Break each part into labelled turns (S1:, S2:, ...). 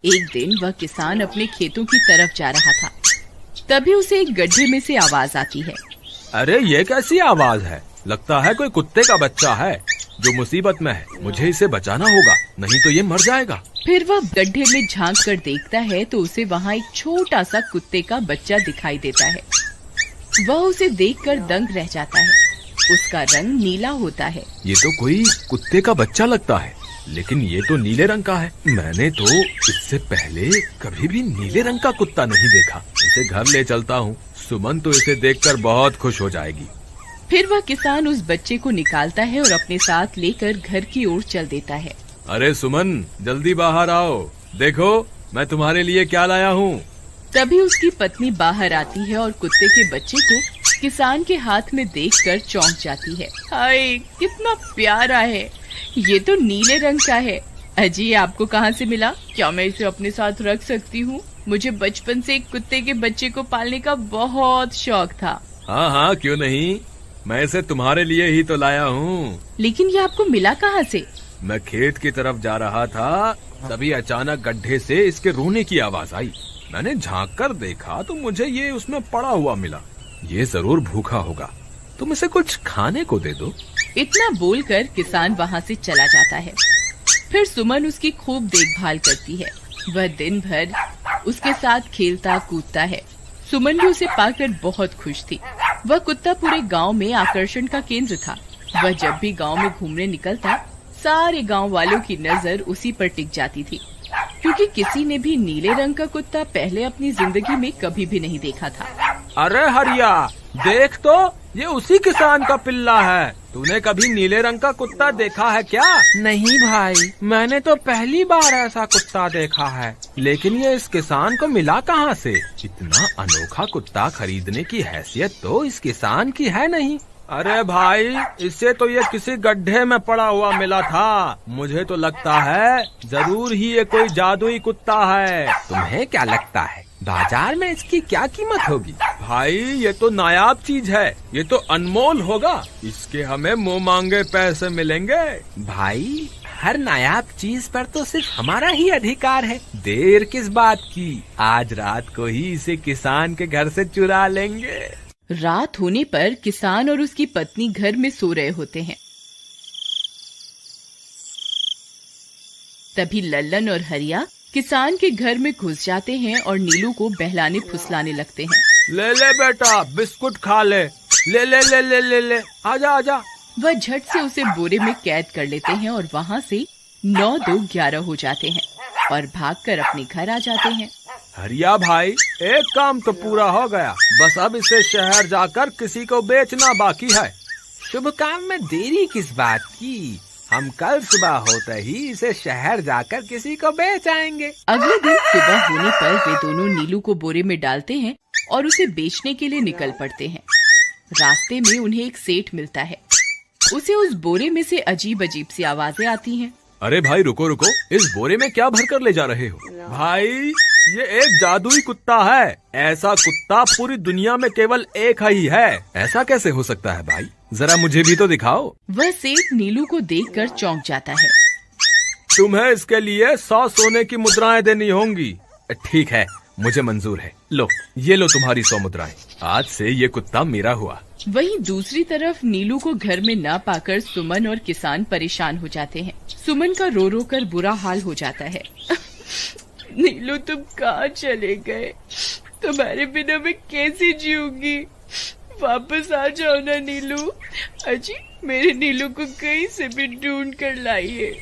S1: एक दिन वह किसान अपने खेतों की तरफ जा रहा था। तभी उसे एक गड्ढे में से आवाज आती है।
S2: अरे ये कैसी आवाज है? लगता है कोई कुत्ते का बच्चा है जो मुसीबत में है। मुझे इसे बचाना होगा, नहीं तो ये मर जाएगा।
S1: फिर वह गड्ढे में झांक कर देखता है तो उसे वहाँ एक छोटा सा कुत्ते का बच्चा दिखाई देता है। वह उसे देखकर दंग रह जाता है। उसका रंग नीला होता है।
S2: ये तो कोई कुत्ते का बच्चा लगता है, लेकिन ये तो नीले रंग का है। मैंने तो इससे पहले कभी भी नीले रंग का कुत्ता नहीं देखा। इसे घर ले चलता हूँ। सुमन तो इसे देखकर बहुत खुश हो जाएगी।
S1: फिर वह किसान उस बच्चे को निकालता है और अपने साथ लेकर घर की ओर चल देता है।
S2: अरे सुमन, जल्दी बाहर आओ, देखो मैं तुम्हारे लिए क्या लाया हूँ।
S1: तभी उसकी पत्नी बाहर आती है और कुत्ते के बच्चे को किसान के हाथ में देखकर चौंक जाती है। हाय, कितना प्यारा है! ये तो नीले रंग का है। अजी, ये आपको कहाँ से मिला? क्या मैं इसे अपने साथ रख सकती हूँ? मुझे बचपन से एक कुत्ते के बच्चे को पालने का बहुत शौक था।
S2: हाँ हाँ, क्यों नहीं, मैं इसे तुम्हारे लिए ही तो लाया हूँ।
S1: लेकिन ये आपको मिला कहाँ से?
S2: मैं खेत की तरफ जा रहा था, तभी अचानक गड्ढे से इसके रोने की आवाज आई। मैंने झांक कर देखा तो मुझे ये उसमें पड़ा हुआ मिला। ये जरूर भूखा होगा, तुम इसे कुछ खाने को दे दो।
S1: इतना बोलकर किसान वहाँ से चला जाता है। फिर सुमन उसकी खूब देखभाल करती है। वह दिन भर उसके साथ खेलता कूदता है। सुमन भी उसे पाकर बहुत खुश थी। वह कुत्ता पूरे गांव में आकर्षण का केंद्र था। वह जब भी गांव में घूमने निकलता, सारे गांव वालों की नजर उसी पर टिक जाती थी, क्योंकि किसी ने भी नीले रंग का कुत्ता पहले अपनी जिंदगी में कभी भी नहीं देखा था।
S2: अरे हरिया, देख तो, ये उसी किसान का पिल्ला है। तूने कभी नीले रंग का कुत्ता देखा है क्या?
S3: नहीं भाई, मैंने तो पहली बार ऐसा कुत्ता देखा है।
S2: लेकिन ये इस किसान को मिला कहाँ से? इतना अनोखा कुत्ता खरीदने की हैसियत तो इस किसान की है नहीं। अरे भाई, इससे तो ये किसी गड्ढे में पड़ा हुआ मिला था। मुझे तो लगता है जरूर ही ये कोई जादुई कुत्ता है।
S3: तुम्हें क्या लगता है बाजार में इसकी क्या कीमत होगी?
S2: भाई, ये तो नायाब चीज है, ये तो अनमोल होगा। इसके हमें मुंह मांगे पैसे मिलेंगे।
S3: भाई, हर नायाब चीज पर तो सिर्फ हमारा ही अधिकार है। देर किस बात की, आज रात को ही इसे किसान के घर से चुरा लेंगे।
S1: रात होने पर किसान और उसकी पत्नी घर में सो रहे होते हैं। तभी लल्लन और हरिया किसान के घर में घुस जाते हैं और नीलू को बहलाने फुसलाने लगते हैं।
S2: ले ले बेटा, बिस्कुट खा ले। ले ले ले ले ले ले, आजा आजा।
S1: वह झट से उसे बोरे में कैद कर लेते हैं और वहाँ से 9-2-11 हो जाते हैं और भागकर अपने घर आ जाते हैं।
S2: हरिया भाई, एक काम तो पूरा हो गया, बस अब इसे शहर जाकर किसी को बेचना बाकी है।
S3: शुभ काम में देरी किस बात की? हम कल सुबह होते ही इसे शहर जाकर किसी को बेच आएंगे।
S1: अगले दिन सुबह होने पर वे दोनों नीलू को बोरे में डालते हैं और उसे बेचने के लिए निकल पड़ते हैं। रास्ते में उन्हें एक सेठ मिलता है। उसे उस बोरे में से अजीब अजीब सी आवाजें आती हैं।
S2: अरे भाई, रुको रुको, इस बोरे में क्या भरकर ले जा रहे हो? भाई, ये एक जादुई कुत्ता है। ऐसा कुत्ता पूरी दुनिया में केवल एक ही है। ऐसा कैसे हो सकता है भाई? जरा मुझे भी तो दिखाओ।
S1: वह सेठ नीलू को देखकर चौंक जाता है।
S2: तुम्हें इसके लिए 100 सोने की मुद्राएं देनी होंगी। ठीक है, मुझे मंजूर है। लो, ये लो तुम्हारी 100 मुद्राएं। आज से ये कुत्ता मेरा हुआ।
S1: वहीं दूसरी तरफ नीलू को घर में न पाकर सुमन और किसान परेशान हो जाते हैं। सुमन का रो रो कर बुरा हाल हो जाता है। नीलू, तुम कहाँ चले गए? तुम्हारे बिना मैं कैसे जीऊंगी? वापस आ जाओ ना नीलू। अजी, मेरे नीलू को कहीं से भी ढूंढ कर लाइए।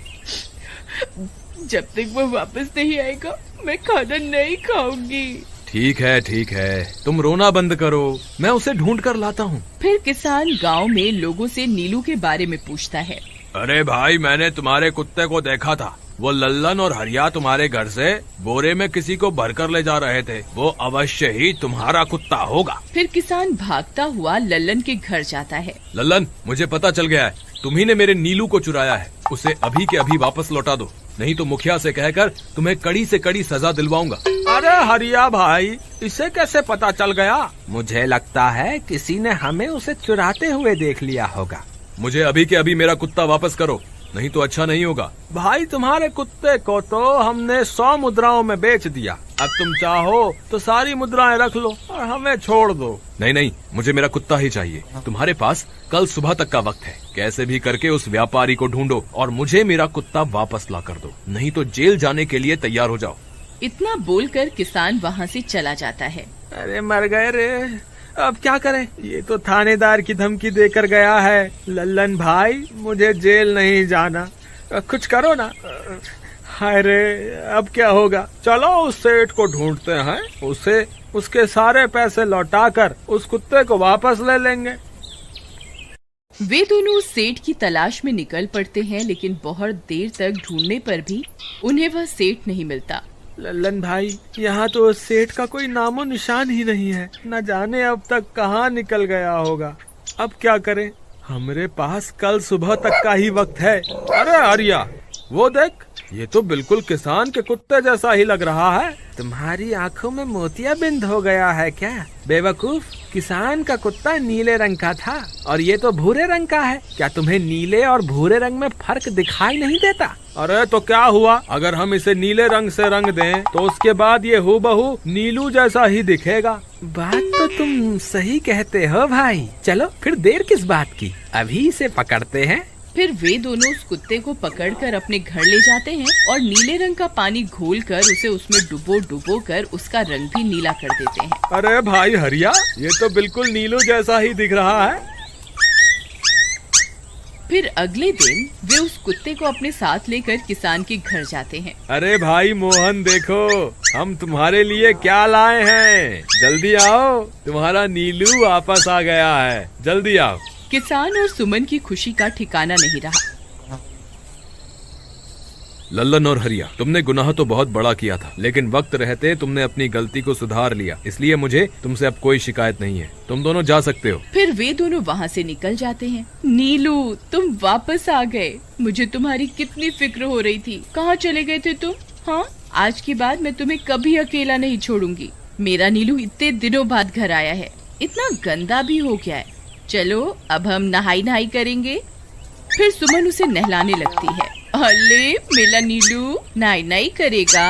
S1: जब तक वो वापस नहीं आएगा, मैं खाना नहीं खाऊंगी।
S2: ठीक है, तुम रोना बंद करो, मैं उसे ढूंढ कर लाता हूँ।
S1: फिर किसान गांव में लोगों से नीलू के बारे में पूछता है।
S2: अरे भाई, मैंने तुम्हारे कुत्ते को देखा था। वो लल्लन और हरिया तुम्हारे घर से बोरे में किसी को भरकर ले जा रहे थे। वो अवश्य ही तुम्हारा कुत्ता होगा।
S1: फिर किसान भागता हुआ लल्लन के घर जाता है।
S2: लल्लन, मुझे पता चल गया है, तुम्ही ने मेरे नीलू को चुराया है। उसे अभी के अभी वापस लौटा दो, नहीं तो मुखिया से कहकर तुम्हें कड़ी से कड़ी सजा दिलवाऊंगा। अरे हरिया भाई, इसे कैसे पता चल गया?
S3: मुझे लगता है किसी ने हमें उसे चुराते हुए देख लिया होगा।
S2: मुझे अभी के अभी मेरा कुत्ता वापस करो, नहीं तो अच्छा नहीं होगा। भाई तुम्हारे कुत्ते को तो हमने 100 मुद्राओं में बेच दिया, अब तुम चाहो तो सारी मुद्राएं रख लो और हमें छोड़ दो। नहीं नहीं, मुझे मेरा कुत्ता ही चाहिए। तुम्हारे पास कल सुबह तक का वक्त है, कैसे भी करके उस व्यापारी को ढूंढो और मुझे मेरा कुत्ता वापस ला कर दो, नहीं तो जेल जाने के लिए तैयार हो जाओ।
S1: इतना बोलकर किसान वहाँ से चला जाता है।
S2: अरे मर गए रे, अब क्या करें, ये तो थानेदार की धमकी देकर गया है। लल्लन भाई मुझे जेल नहीं जाना, कुछ करो ना। हाय रे, अब क्या होगा। चलो उस सेठ को ढूंढते हैं, उसे उसके सारे पैसे लौटाकर उस कुत्ते को वापस ले लेंगे।
S1: वे दोनों उस सेठ की तलाश में निकल पड़ते हैं, लेकिन बहुत देर तक ढूंढने पर भी उन्हें वह सेठ नहीं मिलता।
S2: लल्लन भाई, यहाँ तो उस सेठ का कोई नामो निशान ही नहीं है, न जाने अब तक कहाँ निकल गया होगा। अब क्या करें, हमारे पास कल सुबह तक का ही वक्त है। अरे आर्या, वो देख, ये तो बिल्कुल किसान के कुत्ते जैसा ही लग रहा है। तुम्हारी आंखों में मोतियाबिंद हो गया है क्या बेवकूफ? किसान का कुत्ता नीले रंग का था और ये तो भूरे रंग का है। क्या तुम्हें नीले और भूरे रंग में फर्क दिखाई नहीं देता? अरे तो क्या हुआ, अगर हम इसे नीले रंग से रंग दें तो उसके बाद ये हूबहू नीलू जैसा ही दिखेगा।
S3: बात तो तुम सही कहते हो भाई, चलो फिर देर किस बात की, अभी इसे पकड़ते हैं।
S1: फिर वे दोनों उस कुत्ते को पकड़कर अपने घर ले जाते हैं और नीले रंग का पानी घोलकर उसे उसमें डुबो कर उसका रंग भी नीला कर देते हैं।
S2: अरे भाई हरिया, ये तो बिल्कुल नीलू जैसा ही दिख रहा है।
S1: फिर अगले दिन वे उस कुत्ते को अपने साथ लेकर किसान के घर जाते हैं।
S2: अरे भाई मोहन, देखो हम तुम्हारे लिए क्या लाए हैं, जल्दी आओ, तुम्हारा नीलू वापस आ गया है, जल्दी आओ।
S1: किसान और सुमन की खुशी का ठिकाना नहीं रहा।
S2: लल्लन और हरिया, तुमने गुनाह तो बहुत बड़ा किया था, लेकिन वक्त रहते तुमने अपनी गलती को सुधार लिया, इसलिए मुझे तुमसे अब कोई शिकायत नहीं है, तुम दोनों जा सकते हो।
S1: फिर वे दोनों वहाँ से निकल जाते हैं। नीलू, तुम वापस आ गए, मुझे तुम्हारी कितनी फिक्र हो रही थी, कहाँ चले गए थे तुम? हाँ, आज के बाद मैं तुम्हें कभी अकेला नहीं छोड़ूंगी। मेरा नीलू इतने दिनों बाद घर आया है, इतना गंदा भी हो गया है। चलो अब हम नहाई करेंगे। फिर सुमन उसे नहलाने लगती है। अले मेरा नीलू नहाई करेगा,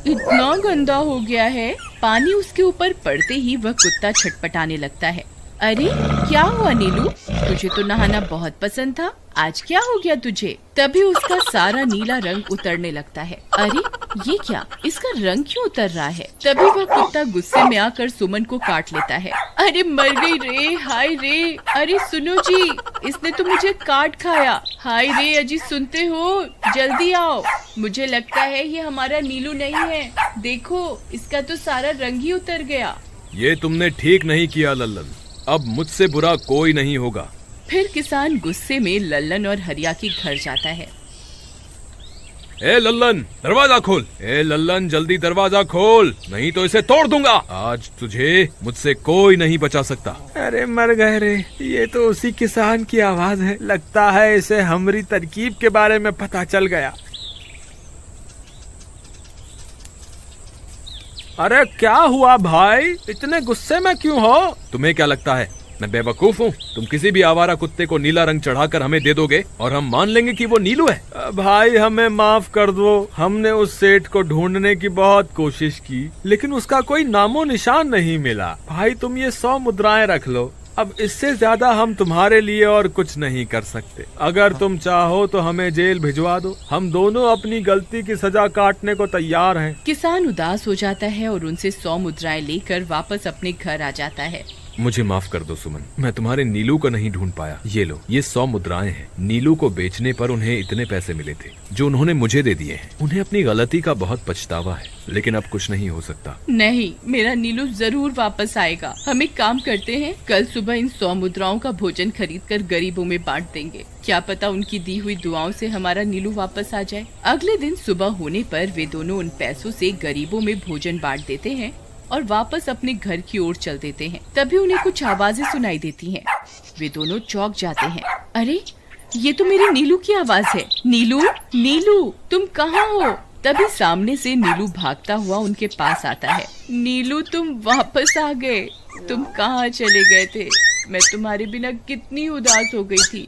S1: इतना गंदा हो गया है। पानी उसके ऊपर पड़ते ही वह कुत्ता छटपटाने लगता है। अरे क्या हुआ नीलू, तुझे तो नहाना बहुत पसंद था, आज क्या हो गया तुझे? तभी उसका सारा नीला रंग उतरने लगता है। अरे ये क्या, इसका रंग क्यों उतर रहा है? तभी वह कुत्ता गुस्से में आकर सुमन को काट लेता है। अरे मर गई रे, हाय रे, अरे सुनो जी, इसने तो मुझे काट खाया। हाय रे अजी, सुनते हो, जल्दी आओ, मुझे लगता है ये हमारा नीलू नहीं है, देखो इसका तो सारा रंग ही उतर गया।
S2: ये तुमने ठीक नहीं किया लल्लन, अब मुझसे बुरा कोई नहीं होगा।
S1: फिर किसान गुस्से में लल्लन और हरिया के घर जाता है।
S2: ए लल्लन, दरवाजा खोल। ए लल्लन, जल्दी दरवाजा खोल, नहीं तो इसे तोड़ दूंगा। आज तुझे मुझसे कोई नहीं बचा सकता। अरे मर गए रे, ये तो उसी किसान की आवाज है, लगता है इसे हमारी तरकीब के बारे में पता चल गया। अरे क्या हुआ भाई, इतने गुस्से में क्यों हो? तुम्हें क्या लगता है मैं बेवकूफ हूँ? तुम किसी भी आवारा कुत्ते को नीला रंग चढ़ाकर हमें दे दोगे और हम मान लेंगे कि वो नीलू है? भाई हमें माफ कर दो, हमने उस सेठ को ढूंढने की बहुत कोशिश की, लेकिन उसका कोई नामो निशान नहीं मिला। भाई तुम ये 100 मुद्राएं रख लो, अब इससे ज्यादा हम तुम्हारे लिए और कुछ नहीं कर सकते। अगर तुम चाहो तो हमें जेल भिजवा दो, हम दोनों अपनी गलती की सजा काटने को तैयार हैं।
S1: किसान उदास हो जाता है और उनसे 100 मुद्राएं लेकर वापस अपने घर आ जाता है।
S2: मुझे माफ कर दो सुमन, मैं तुम्हारे नीलू को नहीं ढूंढ पाया। ये लो, ये 100 मुद्राएं हैं। नीलू को बेचने पर उन्हें इतने पैसे मिले थे जो उन्होंने मुझे दे दिए हैं। उन्हें अपनी गलती का बहुत पछतावा है, लेकिन अब कुछ नहीं हो सकता।
S1: नहीं, मेरा नीलू जरूर वापस आएगा। हम एक काम करते हैं, कल सुबह इन 100 मुद्राओं का भोजन खरीदकर गरीबों में बांट देंगे। क्या पता उनकी दी हुई दुआओं से हमारा नीलू वापस आ जाए। अगले दिन सुबह होने पर वे दोनों उन पैसों से गरीबों में भोजन बांट देते हैं और वापस अपने घर की ओर चल देते हैं। तभी उन्हें कुछ आवाजें सुनाई देती हैं। वे दोनों चौंक जाते हैं। अरे ये तो मेरे नीलू की आवाज है। नीलू, नीलू तुम कहाँ हो? तभी सामने से नीलू भागता हुआ उनके पास आता है। नीलू तुम वापस आ गए, तुम कहाँ चले गए थे? मैं तुम्हारे बिना कितनी उदास हो गई थी।